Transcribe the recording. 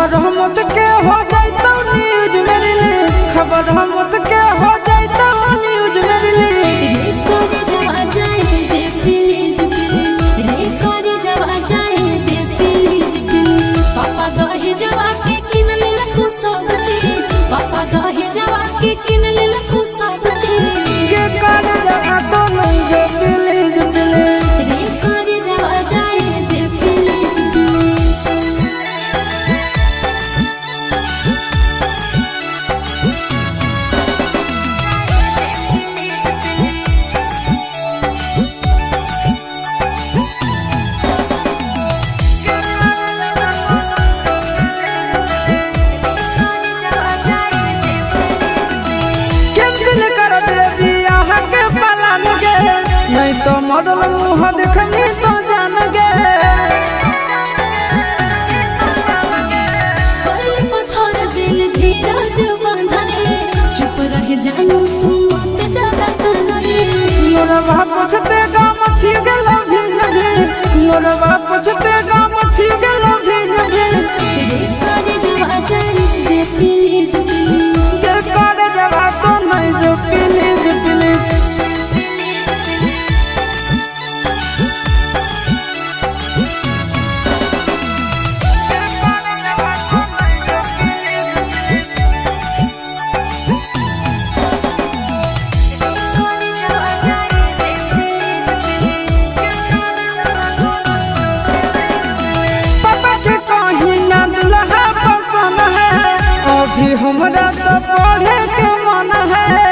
खबर हमत के हो जाए तो न्यूज में रिलीज, खबर हमत के हो जाए तो न्यूज में रिलीज। रे करे जब आ जाए दे प्लीज प्लीज, रे करे जब आ जाए दे प्लीज प्लीज। पापा दहे जवा के किन ले लखू सब चीज, पापा दहे जवा के किन ले लखू सब चीज। के करे जब तो नहीं जो प्लीज प्लीज, रे करे जब आ जाए दे प्लीज प्लीज। कैंसिल कर दे बियाह के पालन गे, नहीं तो मॉडल मुँह देखनी तो जान गे। कोई पत्थर दिल धीरज बंधने, चुप रह जानू मत ज्यादा तनने। लोरवा पछते गाम छी गेल भीज भीज, लोरवा पछते गाम छी गेल भीज भीज। रे करे जब आ जाए दे प्लीज प्लीज, के करे जब तो नहीं जो प्लीज प्लीज। पापा के कहीं ना दुल्हा पसंद है, अभी हमरा तो पढ़े के मन है।